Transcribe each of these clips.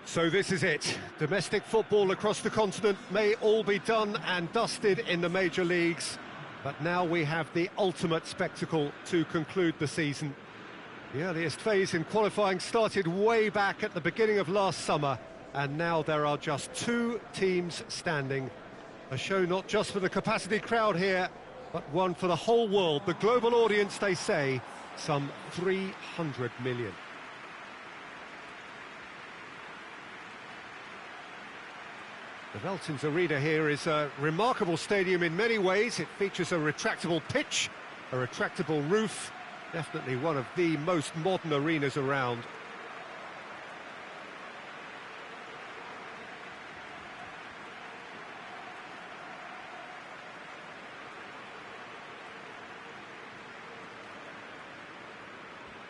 So this is it. Domestic football across the continent may all be done and dusted in the major leagues, but now we have the ultimate spectacle to conclude the season. The earliest phase in qualifying started way back at the beginning of last summer, and now there are just two teams standing. A show not just for the capacity crowd here, but one for the whole world. The global audience, they say, some 300 million. The Veltins Arena here is a remarkable stadium in many ways. It features a retractable pitch, a retractable roof, definitely one of the most modern arenas around.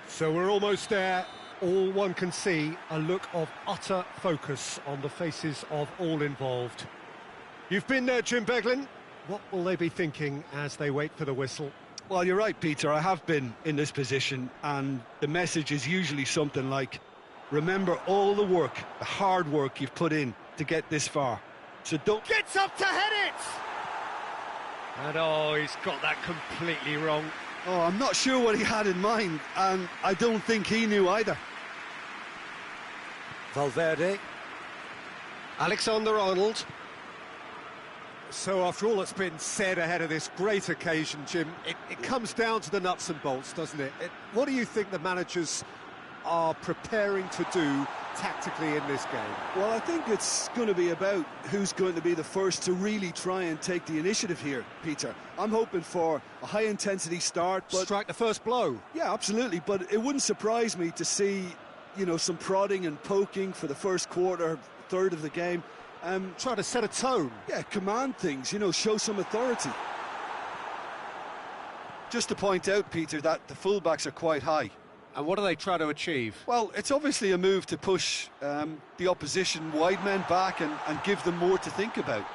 So we're almost there. All one can see, a look of utter focus on the faces of all involved. You've been there, Jim Beglin. What will they be thinking as they wait for the whistle? Well, you're right, Peter. I have been in this position, and the message is usually something like, remember all the work, the hard work you've put in to get this far. So don't... Gets up to head it! And oh, he's got that completely wrong. Oh, I'm not sure what he had in mind, and I don't think he knew either. Valverde. Alexander-Arnold. So after all that's been said ahead of this great occasion, Jim, it comes down to the nuts and bolts, doesn't it? What do you think the managers are preparing to do tactically in this game? Well, I think it's going to be about who's going to be the first to really try and take the initiative here, Peter. I'm hoping for a high-intensity start, but... Strike the first blow. Yeah, absolutely, but it wouldn't surprise me to see, you know, some prodding and poking for the first quarter, third of the game. Try to set a tone. Yeah, command things, you know, show some authority. Just to point out, Peter, that the fullbacks are quite high. And what do they try to achieve? Well, it's obviously a move to push the opposition wide men back and give them more to think about.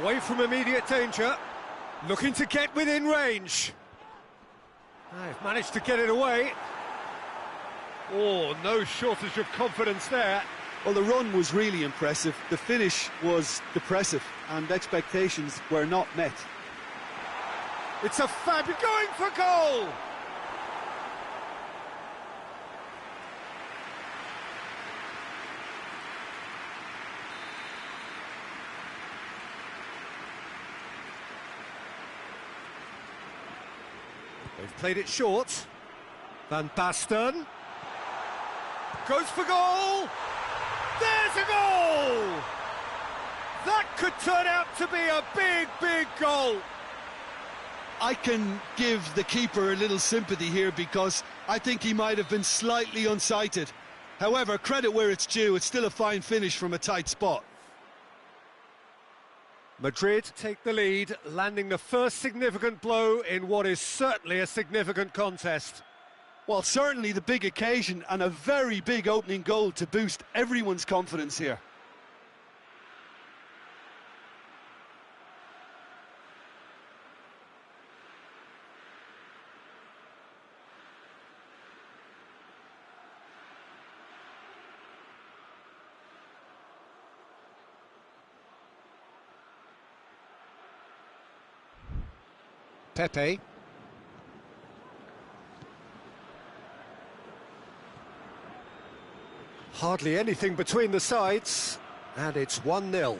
Away from immediate danger. Looking to get within range. They've managed to get it away. Oh, no shortage of confidence there. Well, the run was really impressive. The finish was depressive, and expectations were not met. It's a fabulous... Going for goal! They've played it short. Van Basten. Goes for goal! There's a goal! That could turn out to be a big, big goal. I can give the keeper a little sympathy here because I think he might have been slightly unsighted. However, credit where it's due, it's still a fine finish from a tight spot. Madrid take the lead, landing the first significant blow in what is certainly a significant contest. Well, certainly the big occasion and a very big opening goal to boost everyone's confidence here. Pepe. Hardly anything between the sides, and it's 1-0.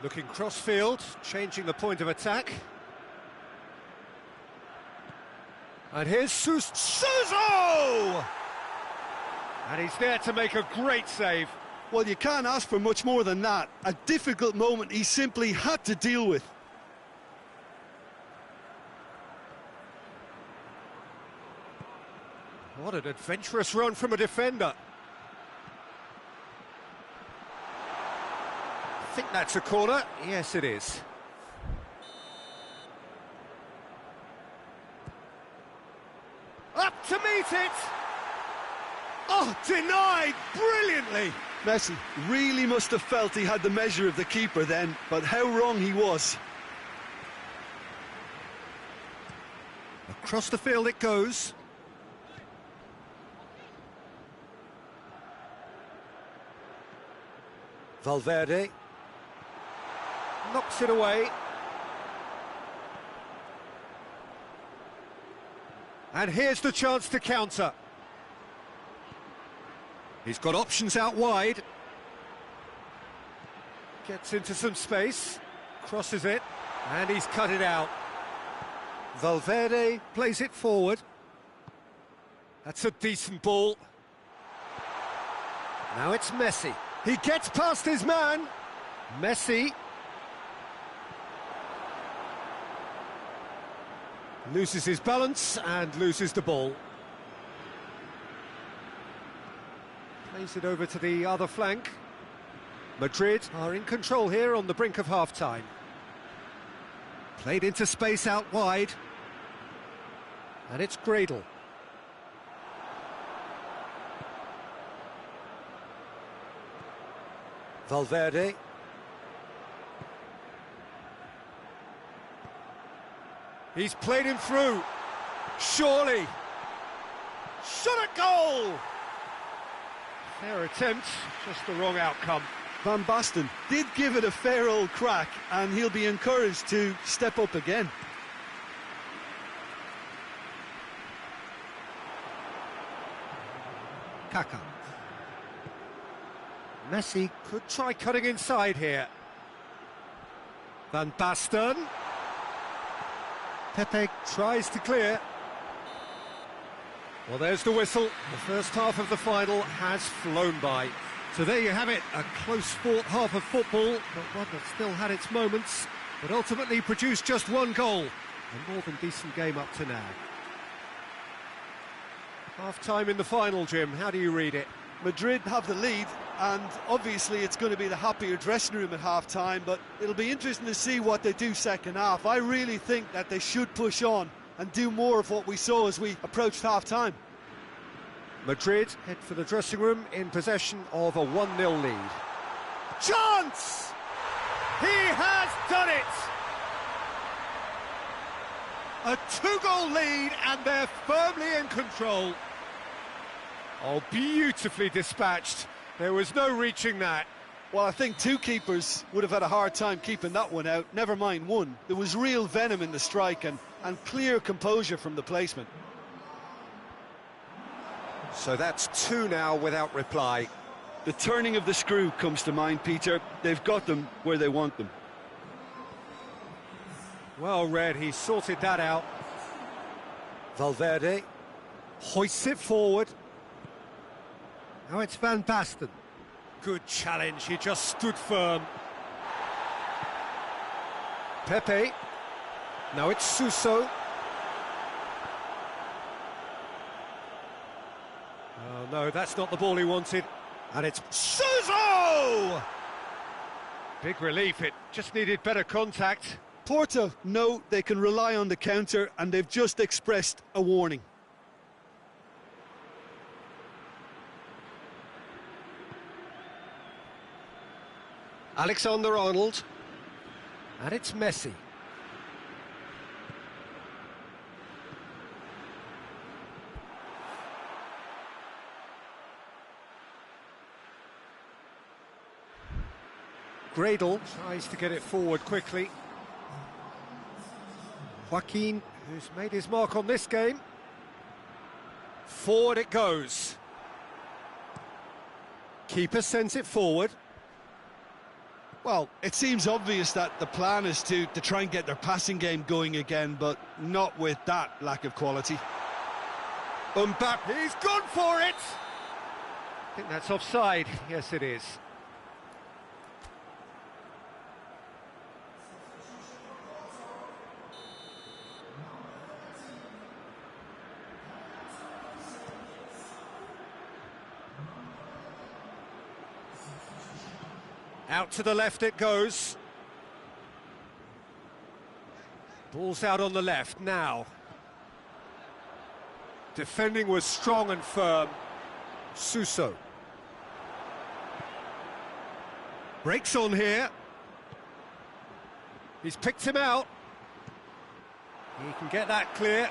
Looking cross-field, changing the point of attack. And here's Suso! And he's there to make a great save. Well, you can't ask for much more than that. A difficult moment he simply had to deal with. What an adventurous run from a defender. I think that's a corner. Yes, it is. Oh, denied brilliantly. Messi really must have felt he had the measure of the keeper then, but how wrong he was. Across the field it goes. Valverde knocks it away. And here's the chance to counter. He's got options out wide. Gets into some space, crosses it, and he's cut it out. Valverde plays it forward. That's a decent ball. Now it's Messi. He gets past his man. Messi loses his balance and loses the ball. Plays it over to the other flank. Madrid are in control here on the brink of half-time. Played into space out wide. And it's Gradle. Valverde. He's played him through. Surely. Shot at goal! Fair attempt, just the wrong outcome. Van Basten did give it a fair old crack, and he'll be encouraged to step up again. Kaká. Messi could try cutting inside here. Van Basten. Pepe tries to clear. Well, there's the whistle. The first half of the final has flown by. So there you have it, a close-fought half of football, but one that still had its moments, but ultimately produced just one goal. A more than decent game up to now. Half-time in the final, Jim. How do you read it? Madrid have the lead, and obviously it's going to be the happier dressing room at half-time, but it'll be interesting to see what they do second half. I really think that they should push on and do more of what we saw as we approached half-time. Madrid head for the dressing room in possession of a 1-0 lead. Chance! He has done it! A 2-goal lead and they're firmly in control. Oh, beautifully dispatched. There was no reaching that. Well, I think two keepers would have had a hard time keeping that one out, never mind one. There was real venom in the strike and clear composure from the placement. So that's two now without reply. The turning of the screw comes to mind, Peter. They've got them where they want them. Well read, he sorted that out. Valverde hoists it forward. Now it's Van Basten. Good challenge, he just stood firm. Pepe. Now it's Suso. Oh no, that's not the ball he wanted. And it's Suso! Big relief, it just needed better contact. Porto know they can rely on the counter, and they've just expressed a warning. Alexander-Arnold. And it's Messi. Gradle tries to get it forward quickly. Joaquin, who's made his mark on this game. Forward it goes. Keeper sends it forward. Well, it seems obvious that the plan is to try and get their passing game going again, but not with that lack of quality. Mbappe, he's gone for it! I think that's offside. Yes, it is. Out to the left it goes. Ball's out on the left now. Defending was strong and firm. Suso. Breaks on here. He's picked him out. He can get that clear.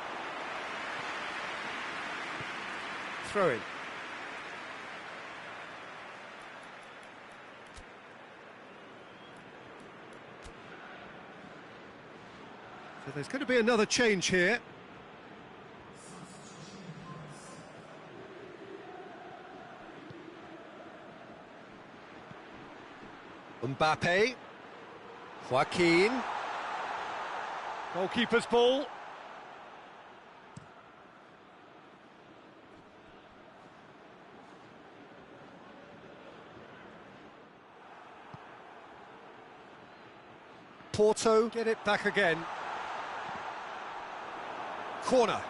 Throw in. So there's going to be another change here. Mbappe. Joaquin. Goalkeeper's ball. Porto get it back again. Corner.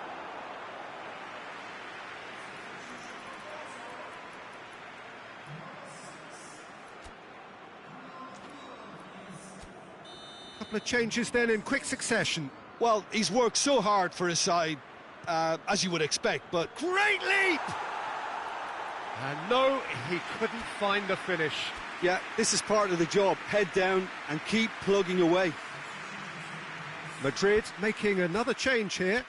Couple of changes then in quick succession. Well, he's worked so hard for his side, as you would expect, but... Great leap! And no, he couldn't find the finish. Yeah, this is part of the job. Head down and keep plugging away. Madrid making another change here.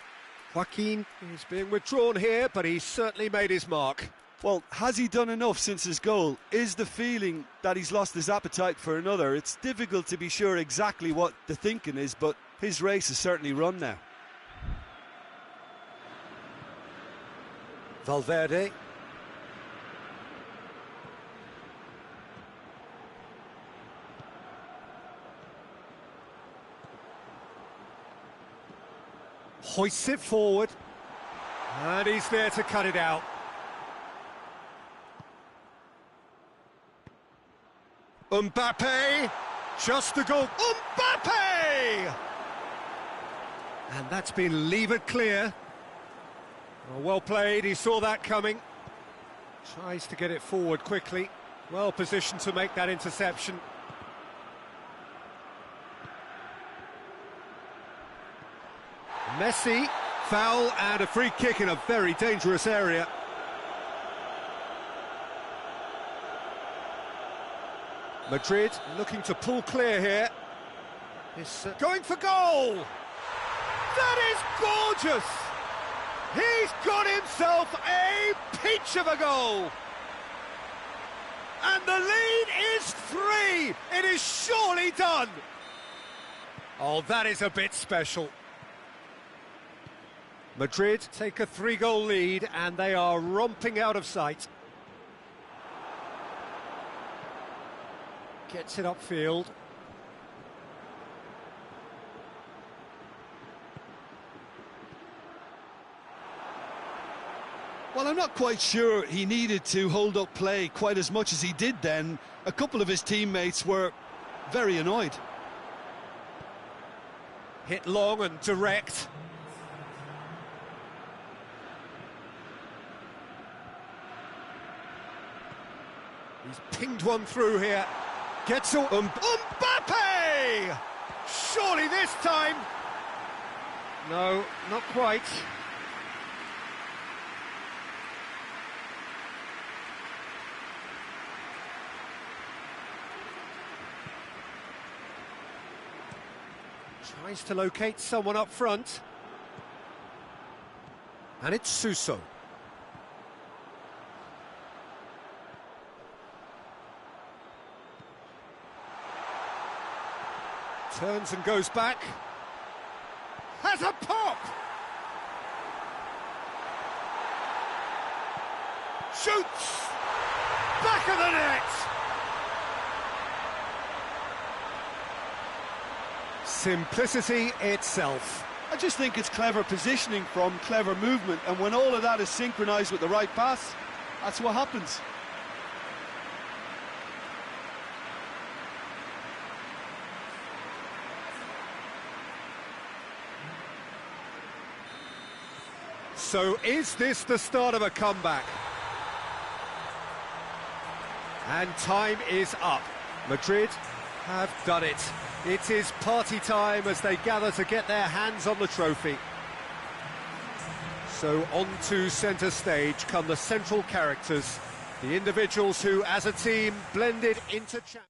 Joaquin is being withdrawn here, but he's certainly made his mark. Well, has he done enough since his goal? Is the feeling that he's lost his appetite for another? It's difficult to be sure exactly what the thinking is, but his race is certainly run now. Valverde. Hoists it forward. And he's there to cut it out. Mbappe, just the goal. Mbappe! And that's been levered clear. Well played, he saw that coming. Tries to get it forward quickly. Well positioned to make that interception. Messi, foul and a free kick in a very dangerous area. Madrid looking to pull clear here. Is going for goal! That is gorgeous! He's got himself a peach of a goal! And the lead is 3! It is surely done! Oh, that is a bit special. Madrid take a 3-goal lead and they are romping out of sight. Gets it upfield. Well, I'm not quite sure he needed to hold up play quite as much as he did then. A couple of his teammates were very annoyed. Hit long and direct. He's pinged one through here. Gets all... Mbappe! Surely this time... No, not quite. Tries to locate someone up front. And it's Suso. Turns and goes back. Has a pop! Shoots! Back of the net! Simplicity itself. I just think it's clever positioning from clever movement, and when all of that is synchronised with the right pass, that's what happens. So is this the start of a comeback? And time is up. Madrid have done it. It is party time as they gather to get their hands on the trophy. So on to centre stage come the central characters, the individuals who, as a team, blended into champions.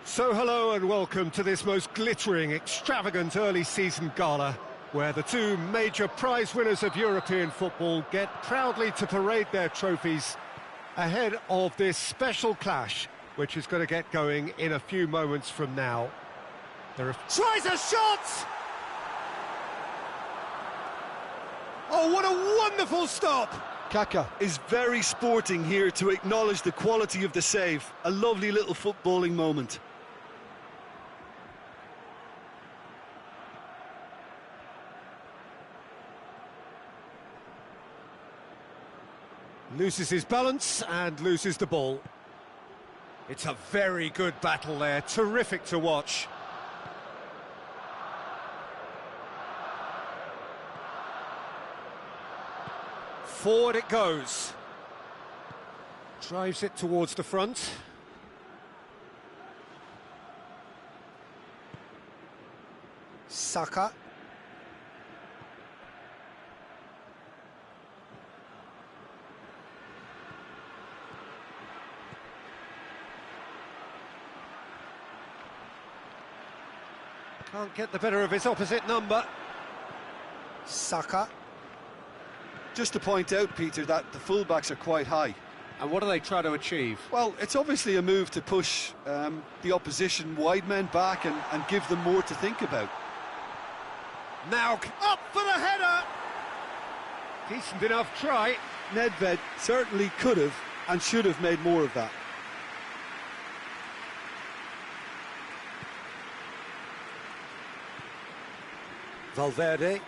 So hello and welcome to this most glittering, extravagant early season gala, where the two major prize winners of European football get proudly to parade their trophies ahead of this special clash, which is going to get going in a few moments from now. Tries a shot! Oh, what a wonderful stop! Kaka is very sporting here to acknowledge the quality of the save. A lovely little footballing moment. Loses his balance and loses the ball. It's a very good battle there, terrific to watch. Forward it goes. Drives it towards the front. Saka. Can't get the better of his opposite number. Saka. Just to point out, Peter, that the fullbacks are quite high. And what do they try to achieve? Well, it's obviously a move to push the opposition wide men back and give them more to think about. Now up for the header! Decent enough try. Nedved certainly could have and should have made more of that. Valverde.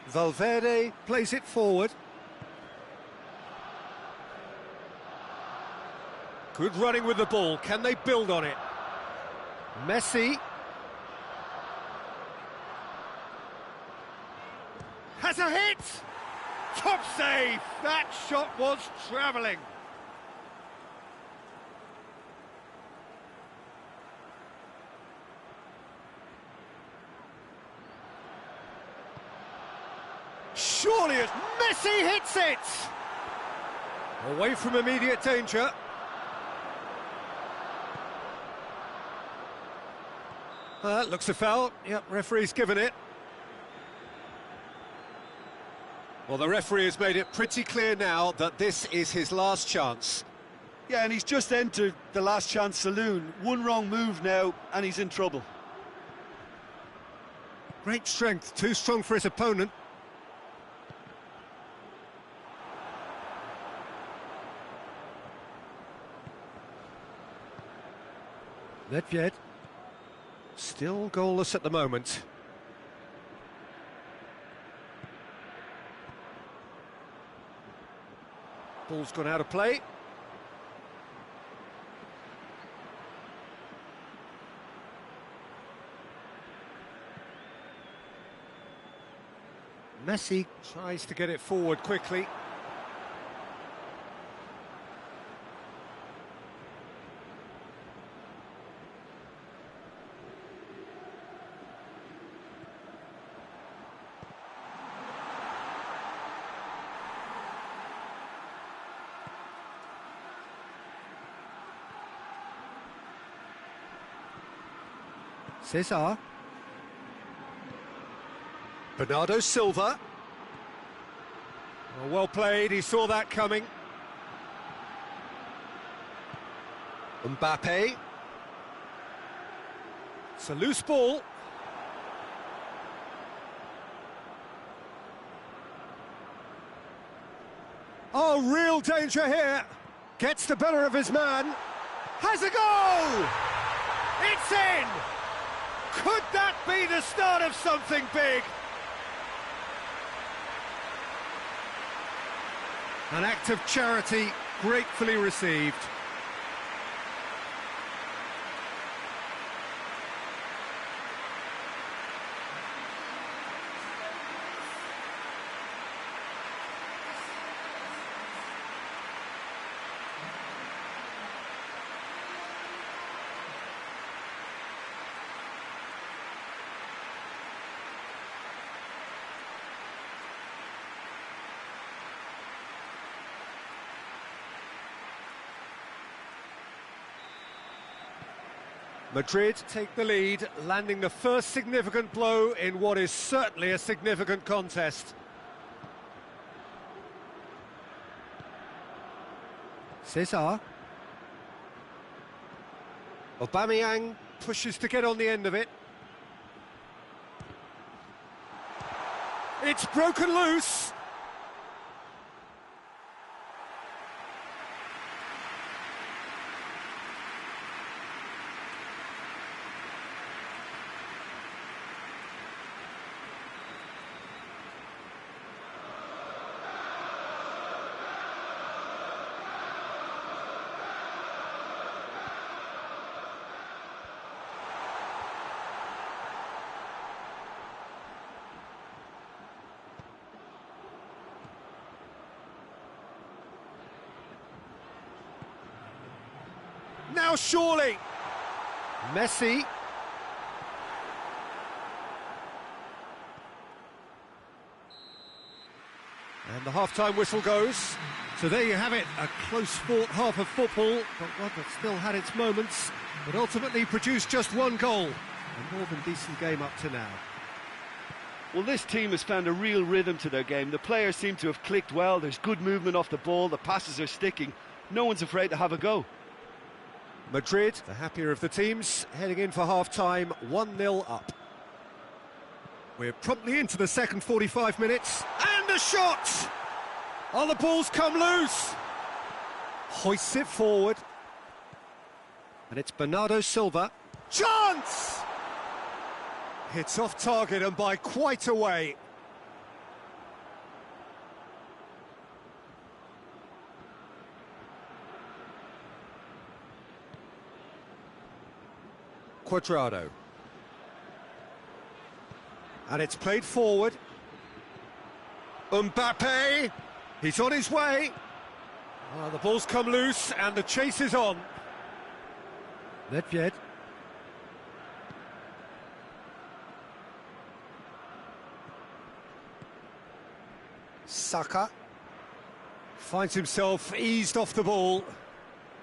Valverde plays it forward. Good running with the ball. Can they build on it? Messi. Has a hit! Top save! That shot was travelling. Surely as Messi hits it! Away from immediate danger. Looks a foul. Yep, referee's given it. Well, the referee has made it pretty clear now that this is his last chance. Yeah, and he's just entered the last chance saloon. One wrong move now, and he's in trouble. Great strength, too strong for his opponent. Nedved, still goalless at the moment. Ball's gone out of play. Messi tries to get it forward quickly. Cesar. Bernardo Silva. Oh, well played, he saw that coming. Mbappe. It's a loose ball. Oh, real danger here. Gets the better of his man. Has a goal! It's in! Could that be the start of something big? An act of charity gratefully received. Madrid take the lead, landing the first significant blow in what is certainly a significant contest. Cesar. Aubameyang pushes to get on the end of it. It's broken loose. Now surely, Messi. And the half-time whistle goes. So there you have it, a close-fought half of football, but one that still had its moments, but ultimately produced just one goal. A more than decent game up to now. Well, this team has found a real rhythm to their game. The players seem to have clicked well. There's good movement off the ball. The passes are sticking. No one's afraid to have a go. Madrid, the happier of the teams, heading in for half-time, 1-0 up. We're promptly into the second 45 minutes, and a shot! Oh, the ball's come loose! Hoists it forward. And it's Bernardo Silva. Chance! Hits off target and by quite a way. Cuadrado. And it's played forward. Mbappe! He's on his way. Oh, the ball's come loose and the chase is on. Nedved. Saka. Finds himself eased off the ball.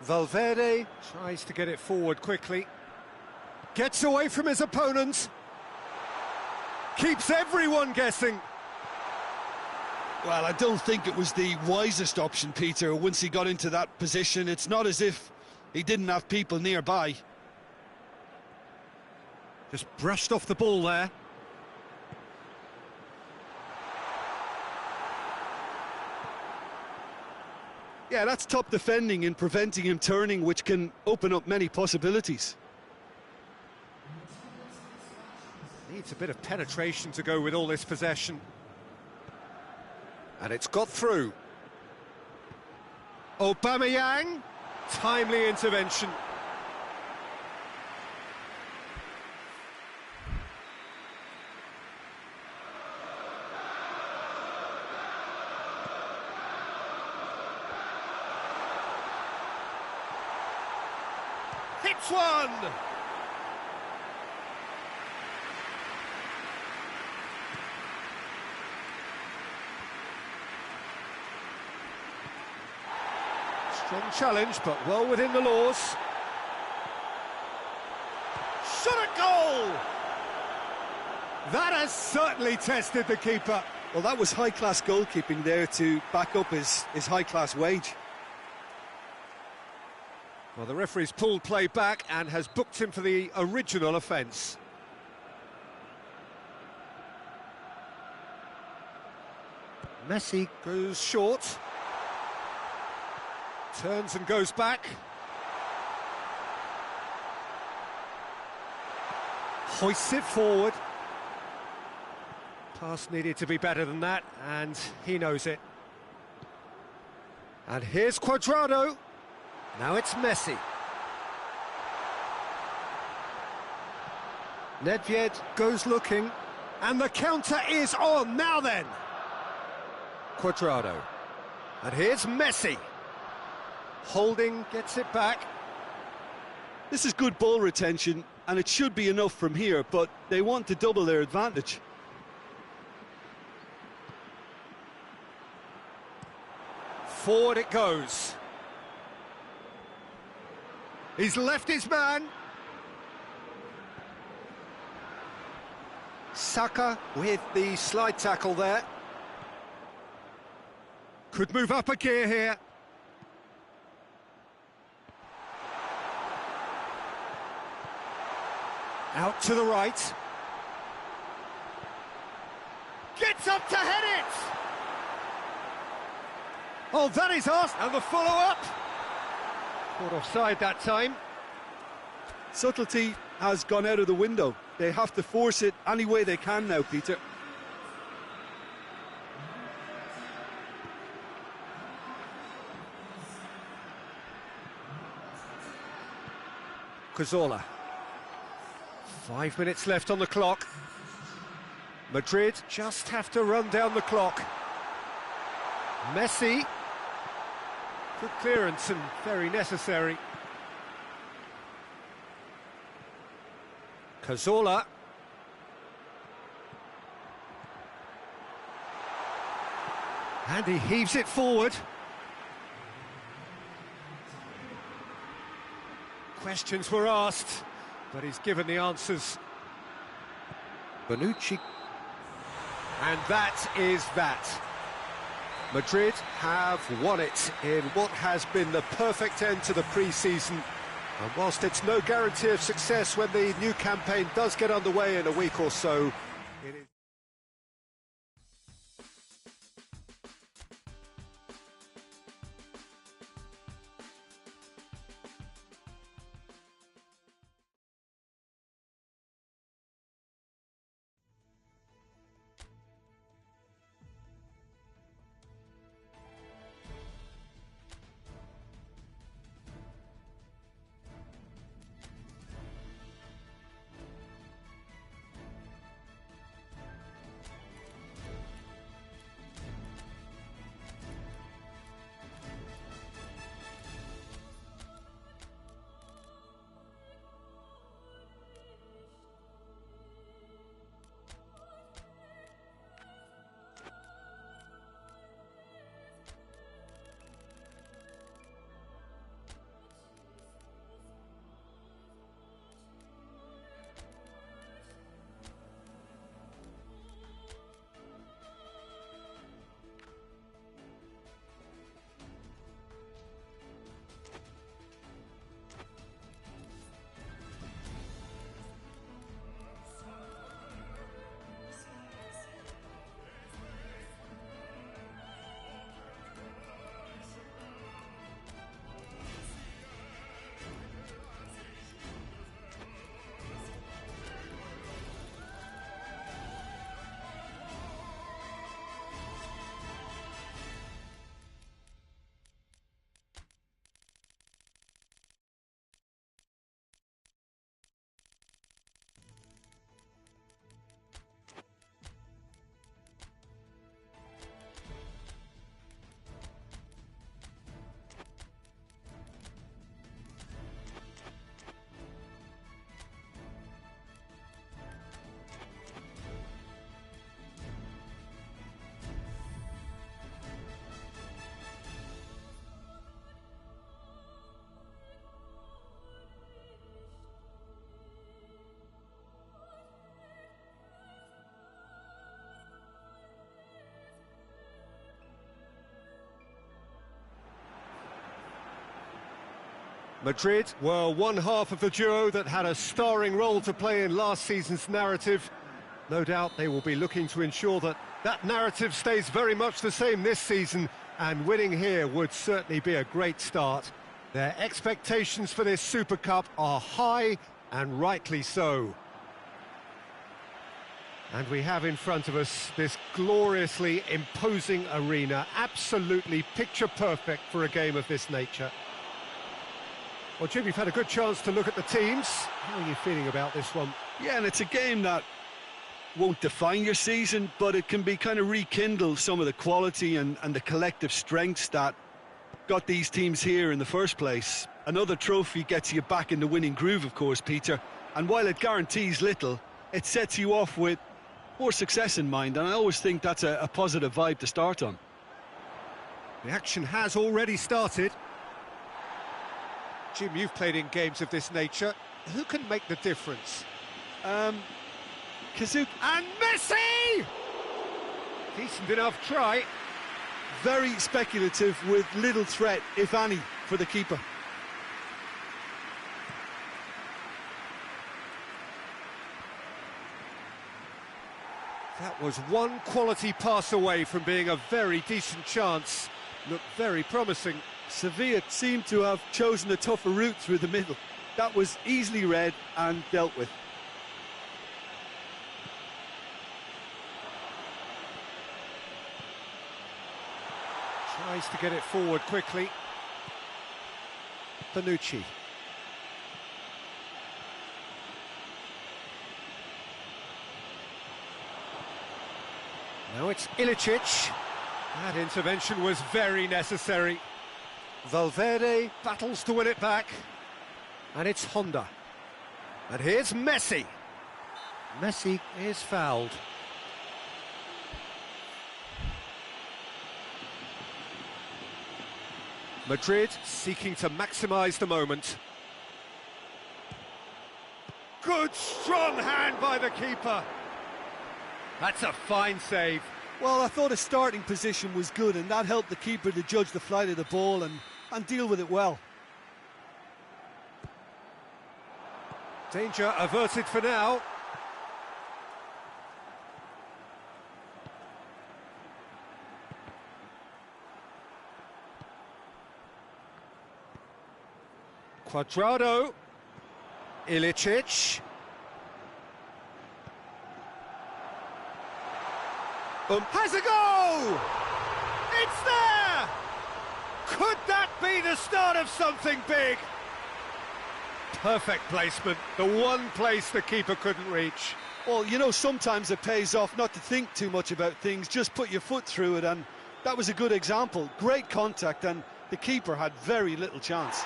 Valverde tries to get it forward quickly. Gets away from his opponent. Keeps everyone guessing. Well, I don't think it was the wisest option, Peter, once he got into that position. It's not as if he didn't have people nearby. Just brushed off the ball there. Yeah, that's top defending and preventing him turning, which can open up many possibilities. Needs a bit of penetration to go with all this possession. And it's got through. Aubameyang, timely intervention. Hits one! Strong challenge, but well within the laws. Shot at goal! That has certainly tested the keeper. Well, that was high-class goalkeeping there to back up his high-class wage. Well, the referee's pulled play back and has booked him for the original offence. Messi goes short. Turns and goes back. Hoists it forward. Pass needed to be better than that, and he knows it. And here's Cuadrado. Now it's Messi. Nedved goes looking, and the counter is on. Now then. Cuadrado. And here's Messi. Holding, gets it back. This is good ball retention, and it should be enough from here, but they want to double their advantage. Forward it goes. He's left his man. Saka with the slide tackle there. Could move up a gear here. Out to the right. Gets up to head it! Oh, that is us! And the follow-up! Caught offside that time. Subtlety has gone out of the window. They have to force it any way they can now, Peter. Cazorla. 5 minutes left on the clock. Madrid just have to run down the clock. Messi. Good clearance and very necessary. Cazorla. And he heaves it forward. Questions were asked, but he's given the answers. Bonucci. And that is that. Madrid have won it in what has been the perfect end to the pre-season. And whilst it's no guarantee of success when the new campaign does get underway in a week or so, it is... Madrid were one half of the duo that had a starring role to play in last season's narrative. No doubt they will be looking to ensure that that narrative stays very much the same this season, and winning here would certainly be a great start. Their expectations for this Super Cup are high, and rightly so. And we have in front of us this gloriously imposing arena, absolutely picture-perfect for a game of this nature. Well, Jim, you've had a good chance to look at the teams. How are you feeling about this one? Yeah, and it's a game that won't define your season, but it can be kind of rekindle some of the quality and the collective strengths that got these teams here in the first place. Another trophy gets you back in the winning groove, of course, Peter. And while it guarantees little, it sets you off with more success in mind, and I always think that's a positive vibe to start on. The action has already started. Jim, you've played in games of this nature. Who can make the difference? Kazuki. And Messi! Decent enough try. Very speculative with little threat, if any, for the keeper. That was one quality pass away from being a very decent chance. Looked very promising. Sevilla seemed to have chosen a tougher route through the middle. That was easily read and dealt with. Tries to get it forward quickly. Bonucci. Now it's Ilicic. That intervention was very necessary. Valverde battles to win it back. And it's Honda. And here's Messi. Messi is fouled. Madrid seeking to maximise the moment. Good strong hand by the keeper. That's a fine save. Well, I thought his starting position was good, and that helped the keeper to judge the flight of the ball and deal with it well. Danger averted for now. Cuadrado. Ilicic. Has a goal! It's there! Could that be the start of something big? Perfect placement, the one place the keeper couldn't reach. Well, you know, sometimes it pays off not to think too much about things, just put your foot through it, and that was a good example. Great contact, and the keeper had very little chance.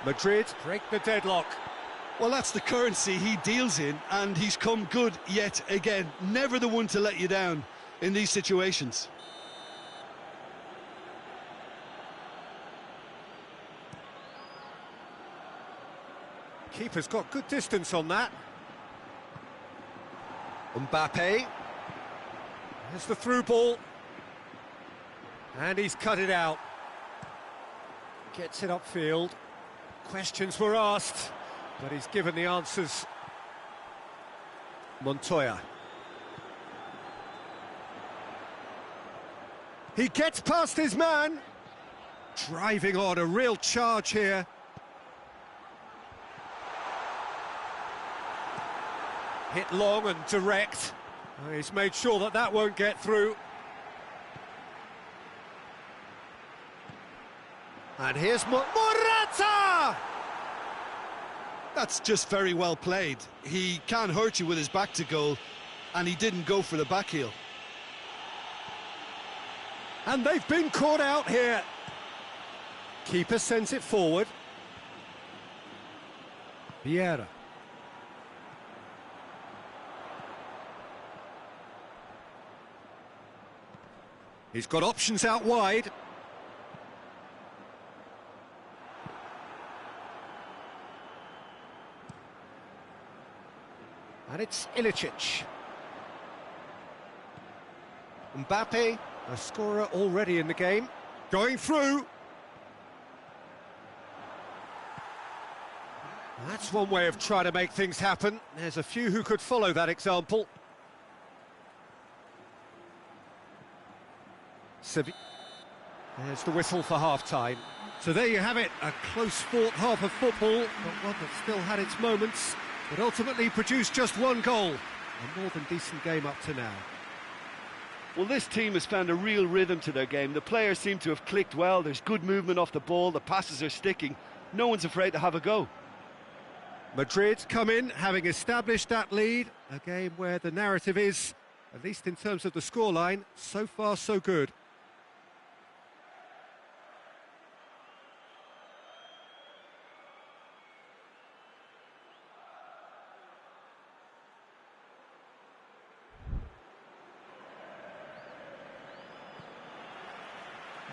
Madrid break the deadlock. Well, that's the currency he deals in, and he's come good yet again. Never the one to let you down in these situations. Keeper's got good distance on that. Mbappe. There's the through ball. And he's cut it out. Gets it upfield. Questions were asked, but he's given the answers. Montoya. He gets past his man. Driving on, a real charge here. Hit long and direct. He's made sure that that won't get through. And here's Morata! That's just very well played. He can't hurt you with his back to goal, and he didn't go for the back heel. And they've been caught out here. Keeper sends it forward. Vieira. He's got options out wide. And it's Ilicic. Mbappe, a scorer already in the game. Going through. That's one way of trying to make things happen. There's a few who could follow that example. There's the whistle for half-time. So there you have it, a close-fought half of football, but one that still had its moments, but ultimately produced just one goal. A more than decent game up to now. Well, this team has found a real rhythm to their game. The players seem to have clicked well. There's good movement off the ball. The passes are sticking. No one's afraid to have a go. Madrid come in, having established that lead. A game where the narrative is, at least in terms of the scoreline, so far so good.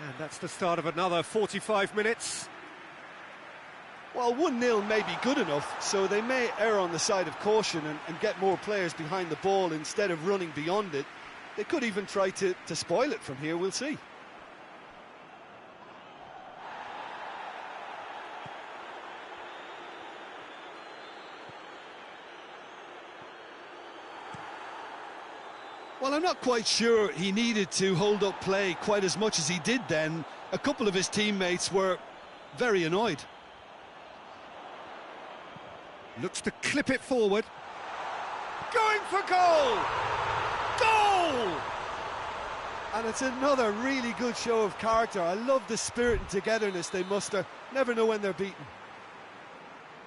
And that's the start of another 45 minutes. Well, 1-0 may be good enough, so they may err on the side of caution and get more players behind the ball instead of running beyond it. They could even try to spoil it from here, we'll see. Well, I'm not quite sure he needed to hold up play quite as much as he did then. A couple of his teammates were very annoyed. Looks to clip it forward. Going for goal! Goal! And it's another really good show of character. I love the spirit and togetherness they muster. Never know when they're beaten.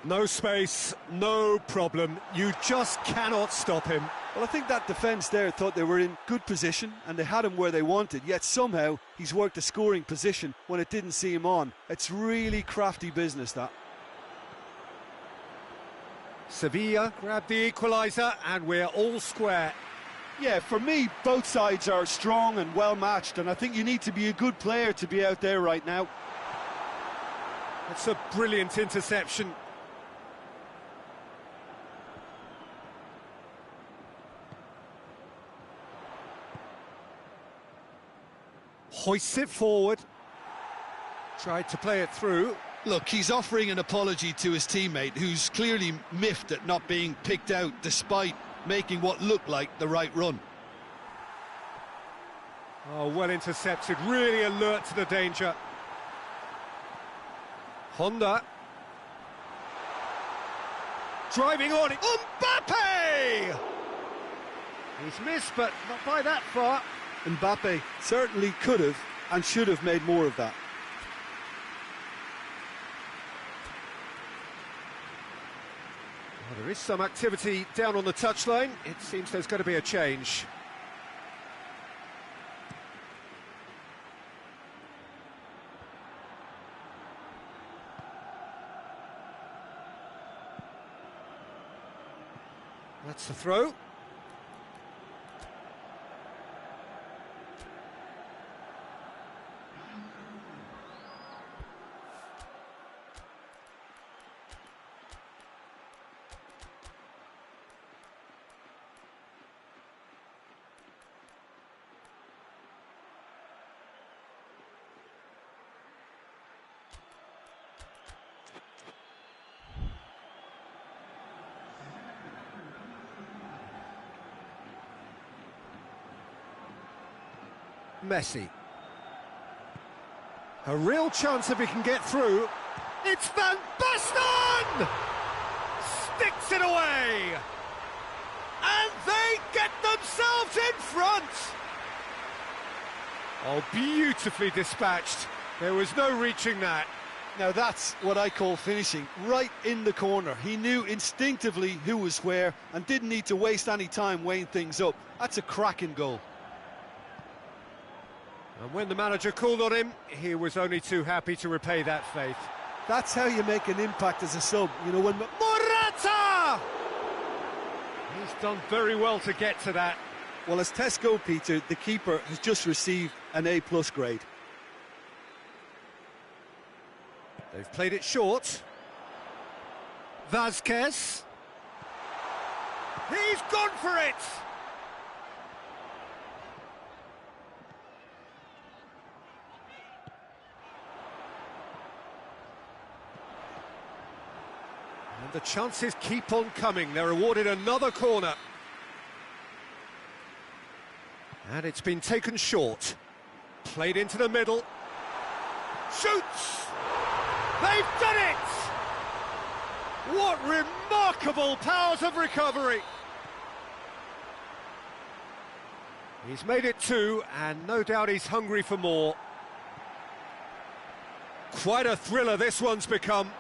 No space, no problem. You just cannot stop him. Well, I think that defence there thought they were in good position and they had him where they wanted, yet somehow he's worked a scoring position when it didn't see him on. It's really crafty business, that. Sevilla grabbed the equaliser and we're all square. Yeah, for me, both sides are strong and well matched, and I think you need to be a good player to be out there right now. That's a brilliant interception. Hoists it forward. Tried to play it through. Look, he's offering an apology to his teammate, who's clearly miffed at not being picked out despite making what looked like the right run. Oh, well intercepted, really alert to the danger. Honda. Driving on it. Mbappe! He's missed, but not by that far. Mbappe certainly could have and should have made more of that. Well, there is some activity down on the touchline. It seems there's going to be a change. That's the throw. Messi. A real chance if he can get through. It's Van Basten! Sticks it away! And they get themselves in front! Oh, beautifully dispatched. There was no reaching that. Now that's what I call finishing, right in the corner. He knew instinctively who was where and didn't need to waste any time weighing things up. That's a cracking goal. And when the manager called on him, he was only too happy to repay that faith. That's how you make an impact as a sub. You know, when Morata! He's done very well to get to that. Well, as Tesco, Peter, the keeper has just received an A+ grade. They've played it short. Vázquez. He's gone for it! And the chances keep on coming. They're awarded another corner. And it's been taken short. Played into the middle. Shoots! They've done it! What remarkable powers of recovery! He's made it two, and no doubt he's hungry for more. Quite a thriller this one's become.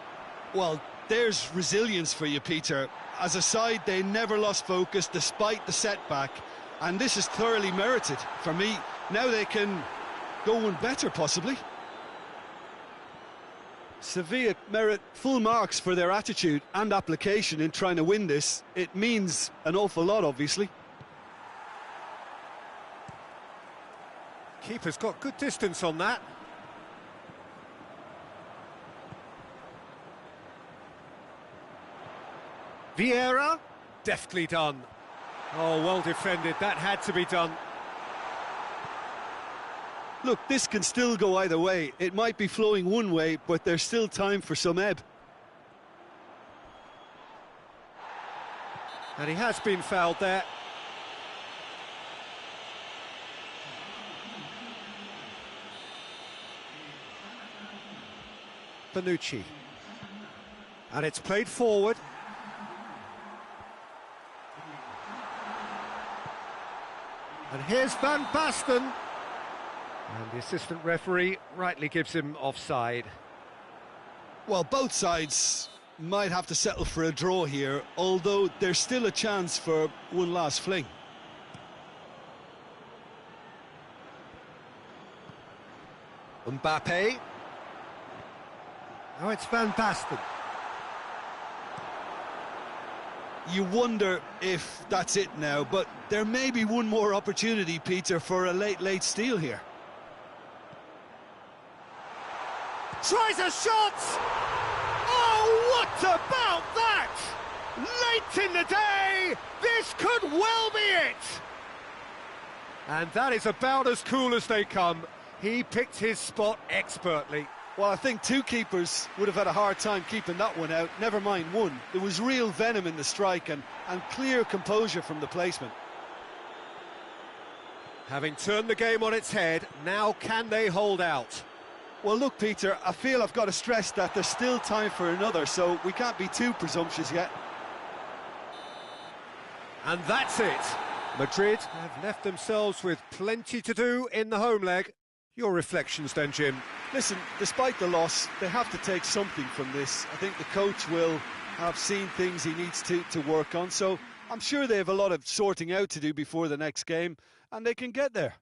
Well, there's resilience for you, Peter. As a side, they never lost focus despite the setback, and this is thoroughly merited for me. Now they can go one better, possibly. Sevilla merit full marks for their attitude and application in trying to win this. It means an awful lot, obviously. Keeper's got good distance on that. Vieira, deftly done. Oh, well defended, that had to be done. Look, this can still go either way. It might be flowing one way, but there's still time for some ebb. And he has been fouled there. Bonucci. And it's played forward. And here's Van Basten. And the assistant referee rightly gives him offside. Well, both sides might have to settle for a draw here, although there's still a chance for one last fling. Mbappe. Now it's Van Basten. You wonder if that's it now, but there may be one more opportunity, Peter, for a late steal here. Tries a shot! Oh, what about that? Late in the day, this could well be it! And that is about as cool as they come. He picked his spot expertly. Well, I think two keepers would have had a hard time keeping that one out, never mind one. There was real venom in the strike and clear composure from the placement. Having turned the game on its head, now can they hold out? Well, look, Peter, I feel I've got to stress that there's still time for another, so we can't be too presumptuous yet. And that's it. Madrid have left themselves with plenty to do in the home leg. Your reflections then, Jim? Listen, despite the loss, they have to take something from this. I think the coach will have seen things he needs to work on, so I'm sure they have a lot of sorting out to do before the next game, and they can get there.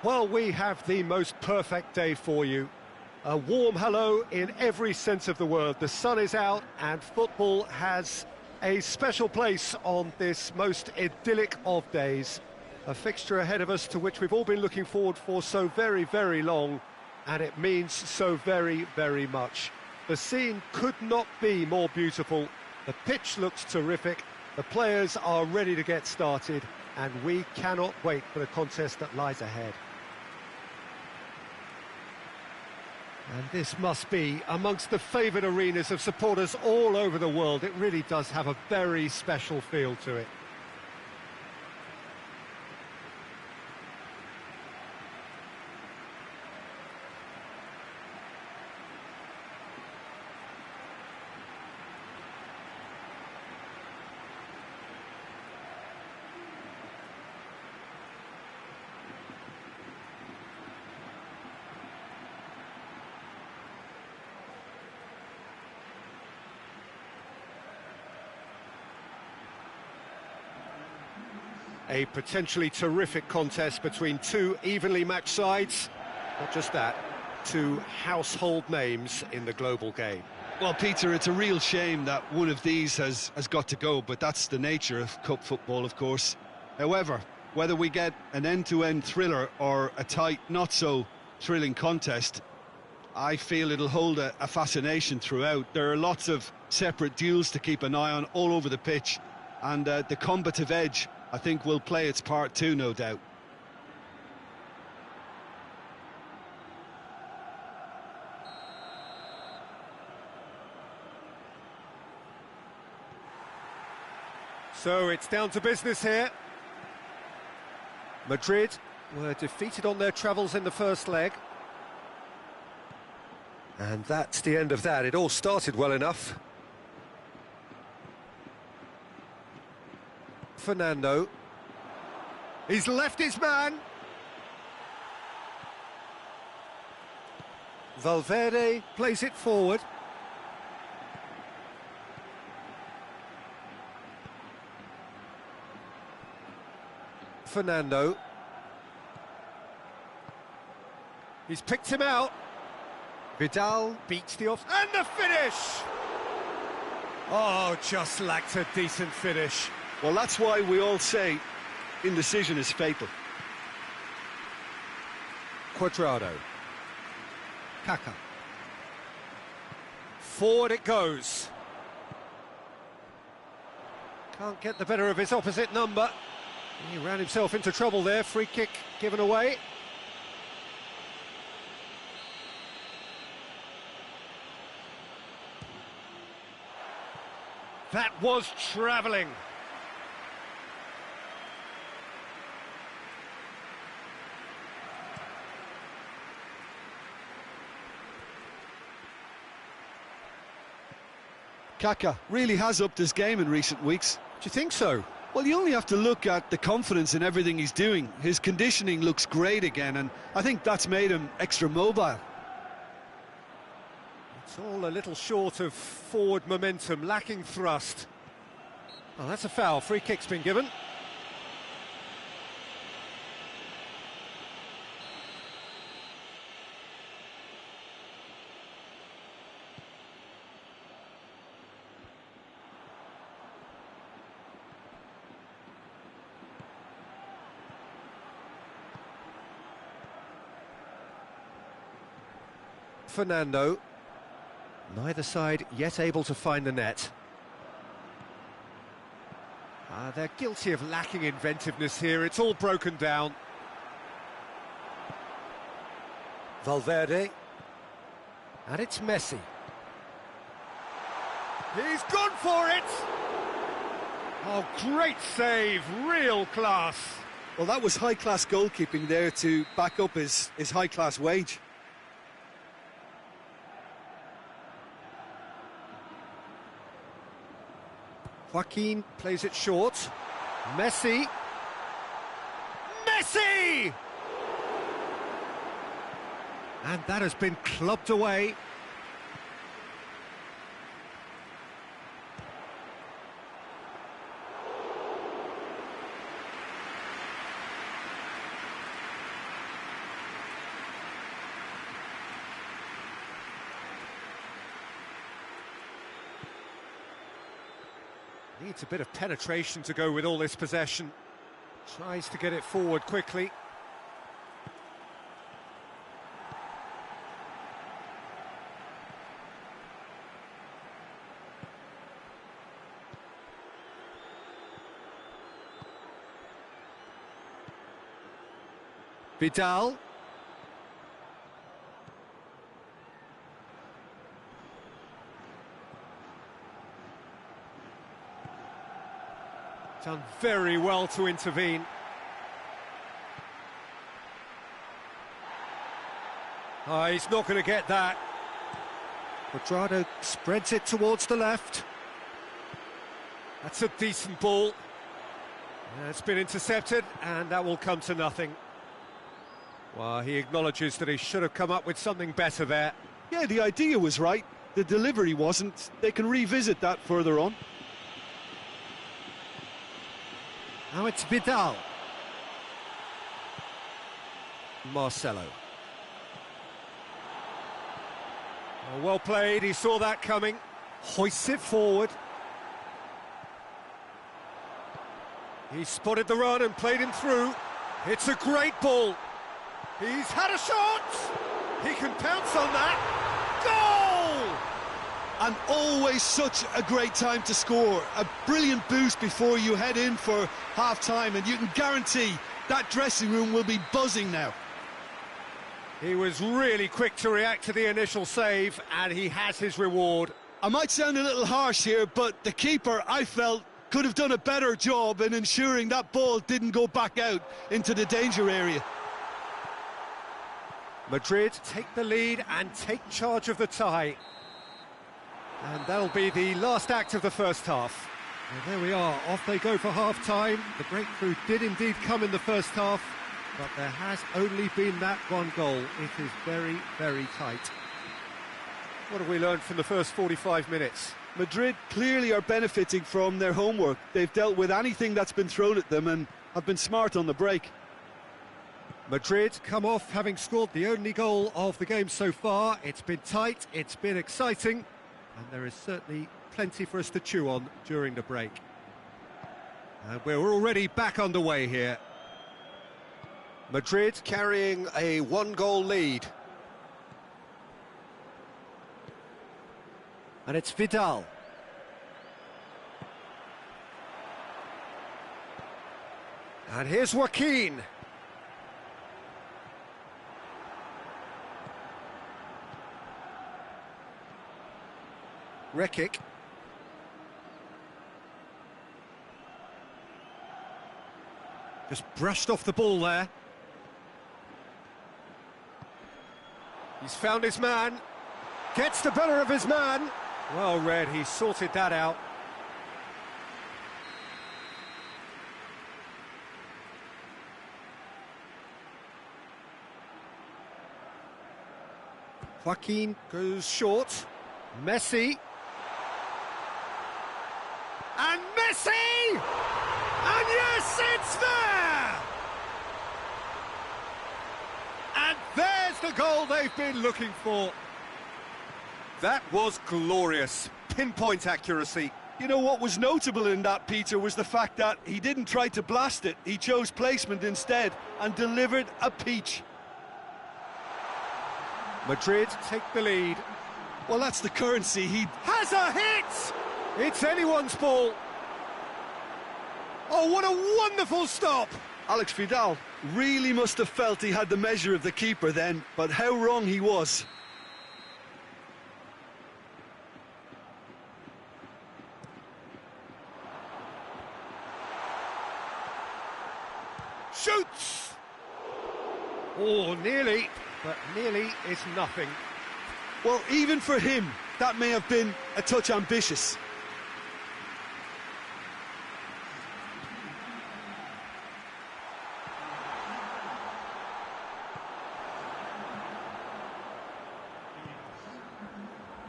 Well, we have the most perfect day for you. A warm hello in every sense of the word. The sun is out and football has a special place on this most idyllic of days. A fixture ahead of us to which we've all been looking forward for so very, very long, and it means so very, very much. The scene could not be more beautiful. The pitch looks terrific. The players are ready to get started, and we cannot wait for the contest that lies ahead. And this must be amongst the favoured arenas of supporters all over the world. It really does have a very special feel to it. A potentially terrific contest between two evenly matched sides. Not just that, two household names in the global game. Well, Peter, it's a real shame that one of these has got to go, but that's the nature of cup football, of course. However, whether we get an end-to-end thriller or a tight, not-so-thrilling contest, I feel it'll hold a fascination throughout. There are lots of separate duels to keep an eye on all over the pitch, and the combative edge, I think, will play its part too, no doubt. So it's down to business here. Madrid were defeated on their travels in the first leg. And that's the end of that. It all started well enough. Fernando. He's left his man. Valverde plays it forward. Fernando. He's picked him out. Vidal beats the off... And the finish! Oh, just lacked a decent finish. Well, that's why we all say indecision is fatal. Cuadrado. Kaká. Forward it goes. Can't get the better of his opposite number. He ran himself into trouble there. Free kick given away. That was travelling. Kaká really has upped his game in recent weeks. Do you think so? Well, you only have to look at the confidence in everything he's doing. His conditioning looks great again, and I think that's made him extra mobile. It's all a little short of forward momentum, lacking thrust. Oh, that's a foul. Free kick's been given. Fernando. Neither side yet able to find the net. They're guilty of lacking inventiveness here. It's all broken down. Valverde. And it's Messi. He's gone for it! Oh, great save, real class. Well, that was high-class goalkeeping there to back up his high-class wage. Joaquin plays it short. Messi. Messi! And that has been clubbed away. Needs a bit of penetration to go with all this possession. Tries to get it forward quickly. Vidal. Done very well to intervene. Oh, he's not going to get that. Quadrado spreads it towards the left. That's a decent ball. It's been intercepted, and that will come to nothing. Well, he acknowledges that he should have come up with something better there. Yeah, the idea was right. The delivery wasn't. They can revisit that further on. Now it's Vidal. Marcelo. Oh, well played, he saw that coming. Hoists it forward. He spotted the run and played him through. It's a great ball. He's had a shot! He can pounce on that. Goal! And always such a great time to score. A brilliant boost before you head in for half-time, and you can guarantee that dressing room will be buzzing now. He was really quick to react to the initial save, and he has his reward. I might sound a little harsh here, but the keeper, I felt, could have done a better job in ensuring that ball didn't go back out into the danger area. Madrid take the lead and take charge of the tie. And that'll be the last act of the first half. Well, there we are, off they go for half-time. The breakthrough did indeed come in the first half, but there has only been that one goal. It is very, very tight. What have we learned from the first 45 minutes? Madrid clearly are benefiting from their homework. They've dealt with anything that's been thrown at them and have been smart on the break. Madrid come off having scored the only goal of the game so far. It's been tight, it's been exciting, and there is certainly plenty for us to chew on during the break. And we're already back underway here. Madrid carrying a one-goal lead. And it's Vidal. And here's Joaquin. Rekic. Just brushed off the ball there. He's found his man. Gets the better of his man. Well read, he sorted that out. Joaquin goes short. Messi. And Messi! And yes, it's there! And there's the goal they've been looking for. That was glorious. Pinpoint accuracy. You know what was notable in that, Peter, was the fact that he didn't try to blast it. He chose placement instead and delivered a peach. Madrid take the lead. Well, that's the currency. He has a hit! It's anyone's ball. Oh, what a wonderful stop! Alex Vidal really must have felt he had the measure of the keeper then, but how wrong he was. Shoots! Oh, nearly, but nearly is nothing. Well, even for him, that may have been a touch ambitious.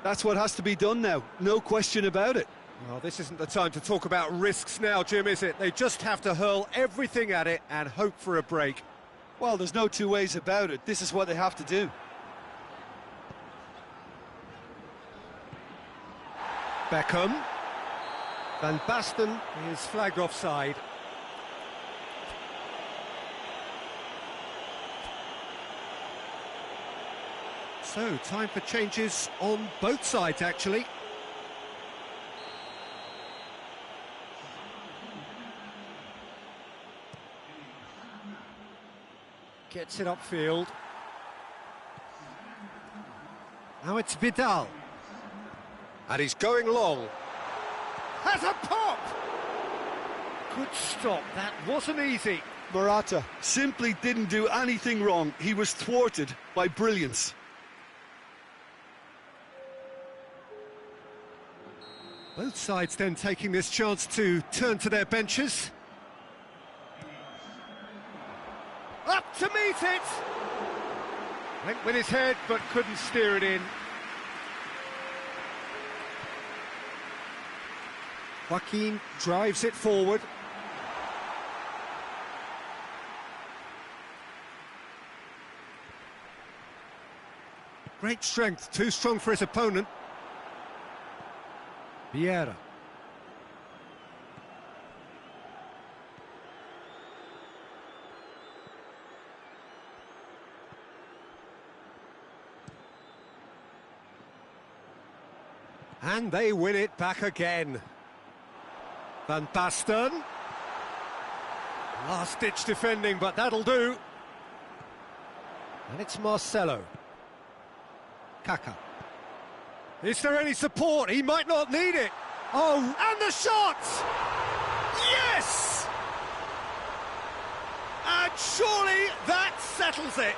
That's what has to be done now, no question about it. Well, this isn't the time to talk about risks now, Jim, is it? They just have to hurl everything at it and hope for a break. Well, there's no two ways about it. This is what they have to do. Beckham. Van Basten is flagged offside. So, time for changes on both sides, actually. Gets it upfield. Now it's Vidal. And he's going long. Has a pop! Good stop, that wasn't easy. Morata simply didn't do anything wrong. He was thwarted by brilliance. Both sides then taking this chance to turn to their benches. Up to meet it! Went with his head, but couldn't steer it in. Joaquin drives it forward. Great strength, too strong for his opponent. Vieira. And they win it back again. Van Basten. Last-ditch defending, but that'll do. And it's Marcelo. Kaká. Is there any support? He might not need it. Oh, and the shot! Yes! And surely that settles it.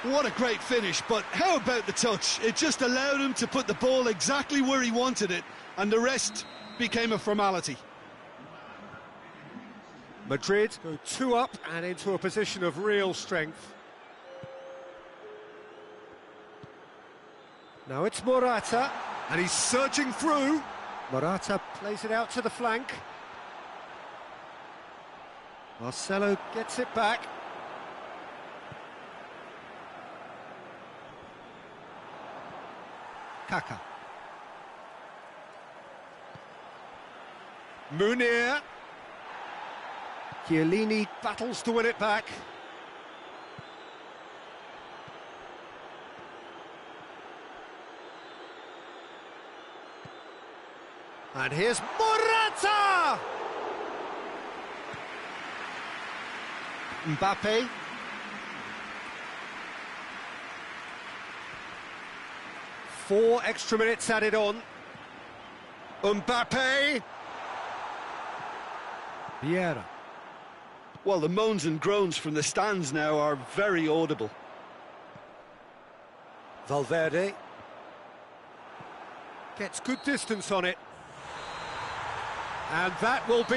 What a great finish, but how about the touch? It just allowed him to put the ball exactly where he wanted it, and the rest became a formality. Madrid go 2 up and into a position of real strength. Now it's Morata, and he's surging through. Morata plays it out to the flank. Marcelo gets it back. Kaká. Munir. Chiellini battles to win it back. And here's Morata! Mbappe. Four extra minutes added on. Mbappe. Vieira. Well, the moans and groans from the stands now are very audible. Valverde. Gets good distance on it. And that will be